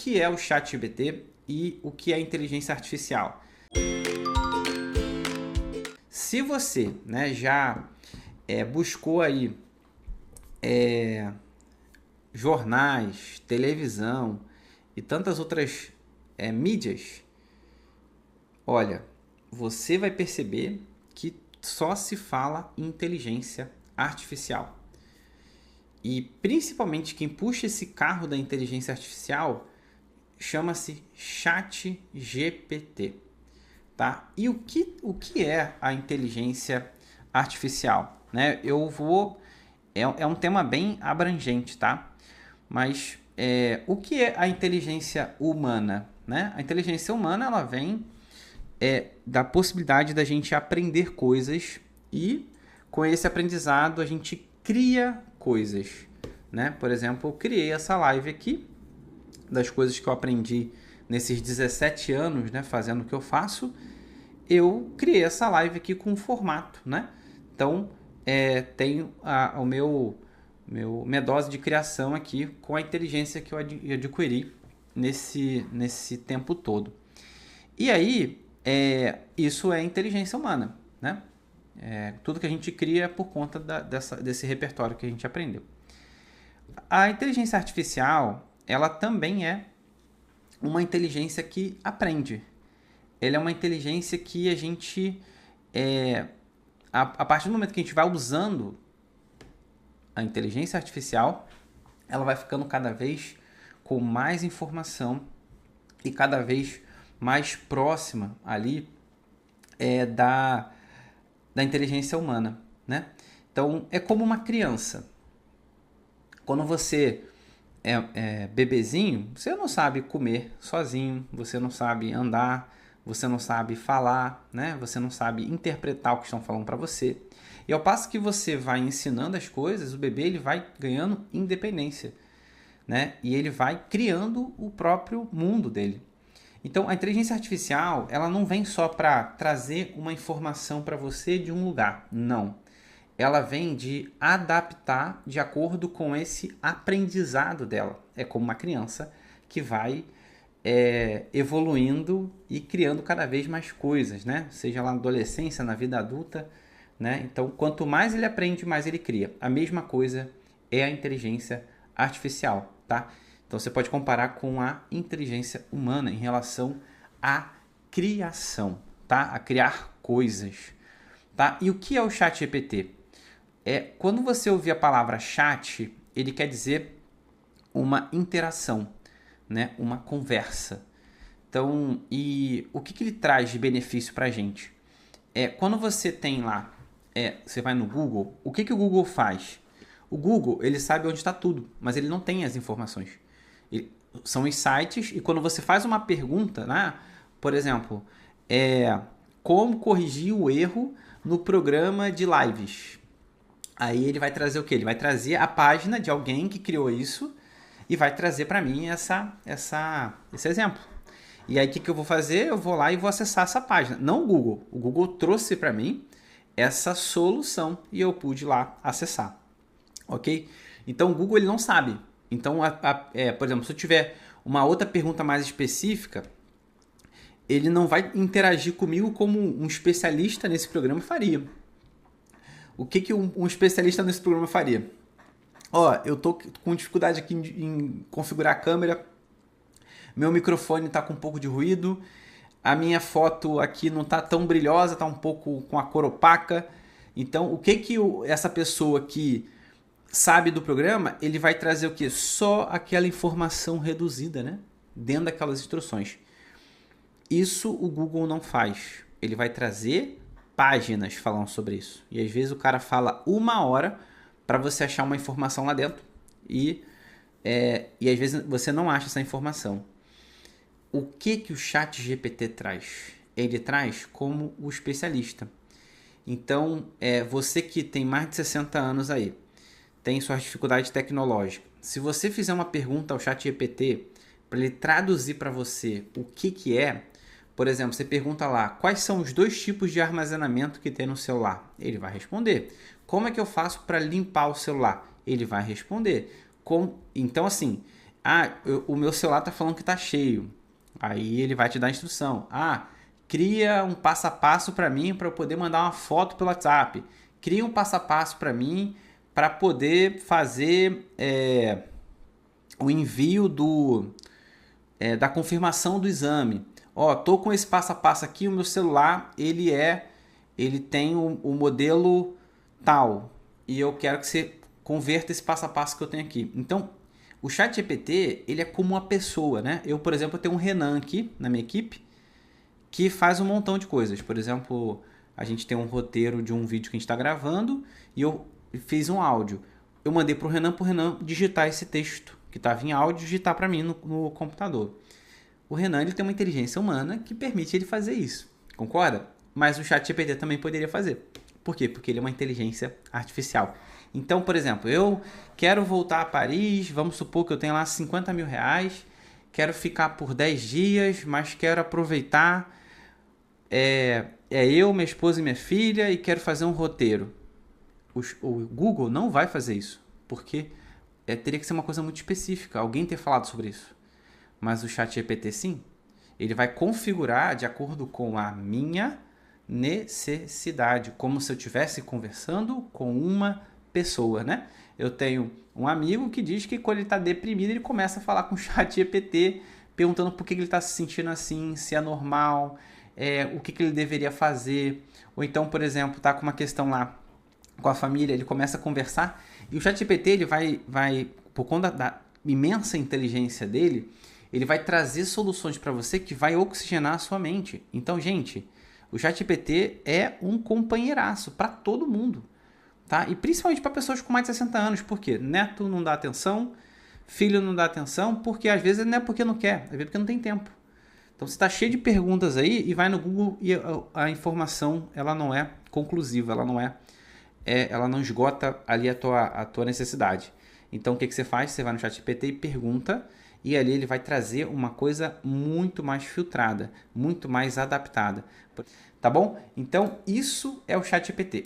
que é o ChatGPT e o que é inteligência artificial. Se você, né, já buscou aí jornais, televisão e tantas outras mídias, olha, você vai perceber que só se fala em inteligência artificial. E principalmente quem puxa esse carro da inteligência artificial chama-se ChatGPT, tá? E o que é a inteligência artificial, né? É um tema bem abrangente, tá? Mas o que é a inteligência humana, né? A inteligência humana, ela vem da possibilidade da gente aprender coisas e com esse aprendizado a gente cria coisas, né? Por exemplo, eu criei essa live aqui, das coisas que eu aprendi nesses 17 anos, né, fazendo o que eu faço, eu criei essa live aqui com um formato, né? Então, tenho minha dose de criação aqui com a inteligência que eu adquiri nesse tempo todo. E aí, isso é inteligência humana, né? Tudo que a gente cria é por conta desse repertório que a gente aprendeu. A inteligência artificial, ela também é uma inteligência que aprende. Ela é uma inteligência que a gente, a partir do momento que a gente vai usando a inteligência artificial, ela vai ficando cada vez com mais informação e cada vez mais próxima ali da inteligência humana, né? Então, é como uma criança. Quando você é bebezinho, você não sabe comer sozinho, você não sabe andar, você não sabe falar, né? Você não sabe interpretar o que estão falando para você. E ao passo que você vai ensinando as coisas, o bebê ele vai ganhando independência, né? E ele vai criando o próprio mundo dele. Então, a inteligência artificial, ela não vem só para trazer uma informação para você de um lugar, não. Ela vem de adaptar de acordo com esse aprendizado dela. É como uma criança que vai evoluindo e criando cada vez mais coisas, né? Seja lá na adolescência, na vida adulta, né? Então, quanto mais ele aprende, mais ele cria. A mesma coisa é a inteligência artificial, tá? Então, você pode comparar com a inteligência humana em relação à criação, tá? A criar coisas, tá? E o que é o ChatGPT? Quando você ouvir a palavra chat, ele quer dizer uma interação, né? Uma conversa. Então, e o que ele traz de benefício para a gente? Quando você tem lá, você vai no Google, o que o Google faz? O Google, ele sabe onde está tudo, mas ele não tem as informações. São os sites, e quando você faz uma pergunta, né? Por exemplo, como corrigir o erro no programa de lives? Aí ele vai trazer o quê? Ele vai trazer a página de alguém que criou isso e vai trazer para mim esse exemplo. E aí o que eu vou fazer? Eu vou lá e vou acessar essa página. Não o Google. O Google trouxe para mim essa solução e eu pude lá acessar. Ok? Então o Google ele não sabe. Então, por exemplo, se eu tiver uma outra pergunta mais específica, ele não vai interagir comigo como um especialista nesse programa faria. O que um especialista nesse programa faria? Eu tô com dificuldade aqui em configurar a câmera, meu microfone está com um pouco de ruído, a minha foto aqui não está tão brilhosa, está um pouco com a cor opaca. Então, o que essa pessoa que sabe do programa, ele vai trazer o quê? Só aquela informação reduzida, né? Dentro daquelas instruções. Isso o Google não faz. Ele vai trazer páginas falando sobre isso. E às vezes o cara fala 1 hora para você achar uma informação lá dentro e às vezes você não acha essa informação. O que o ChatGPT traz? Ele traz como o especialista. Então, você que tem mais de 60 anos aí, tem suas dificuldades tecnológicas. Se você fizer uma pergunta ao ChatGPT para ele traduzir para você o que é, por exemplo, você pergunta lá, quais são os 2 tipos de armazenamento que tem no celular? Ele vai responder. Como é que eu faço para limpar o celular? Ele vai responder. Então, assim, O meu celular tá falando que tá cheio. Aí ele vai te dar a instrução. Cria um passo a passo para mim para eu poder mandar uma foto pelo WhatsApp. Cria um passo a passo para mim para poder fazer o envio da confirmação do exame. Tô com esse passo a passo aqui, o meu celular ele tem o modelo tal e eu quero que você converta esse passo a passo que eu tenho aqui. Então, o ChatGPT, ele é como uma pessoa, né? Eu, por exemplo, tenho um Renan aqui na minha equipe que faz um montão de coisas. Por exemplo, a gente tem um roteiro de um vídeo que a gente está gravando e eu fiz um áudio. Eu mandei para o Renan digitar esse texto que estava em áudio, digitar para mim no computador. O Renan ele tem uma inteligência humana que permite ele fazer isso, concorda? Mas o ChatGPT também poderia fazer. Por quê? Porque ele é uma inteligência artificial. Então, por exemplo, eu quero voltar a Paris, vamos supor que eu tenho lá 50 mil reais, quero ficar por 10 dias, mas quero aproveitar eu, minha esposa e minha filha e quero fazer um roteiro. O Google não vai fazer isso, porque teria que ser uma coisa muito específica, alguém ter falado sobre isso. Mas o ChatGPT sim, ele vai configurar de acordo com a minha necessidade, como se eu estivesse conversando com uma pessoa, né? Eu tenho um amigo que diz que quando ele está deprimido, ele começa a falar com o ChatGPT, perguntando por que ele está se sentindo assim, se é normal, o que ele deveria fazer. Ou então, por exemplo, tá com uma questão lá com a família, ele começa a conversar e o ChatGPT ele vai por conta da imensa inteligência dele, ele vai trazer soluções para você que vai oxigenar a sua mente. Então, gente, o ChatGPT é um companheiraço para todo mundo, tá? E principalmente para pessoas com mais de 60 anos, porque neto não dá atenção, filho não dá atenção, porque às vezes não é porque não quer, às vezes porque não tem tempo. Então você está cheio de perguntas aí e vai no Google e a informação ela não é conclusiva, ela não esgota ali a tua necessidade. Então o que você faz? Você vai no ChatGPT e pergunta e ali ele vai trazer uma coisa muito mais filtrada, muito mais adaptada. Tá bom? Então isso é o ChatGPT.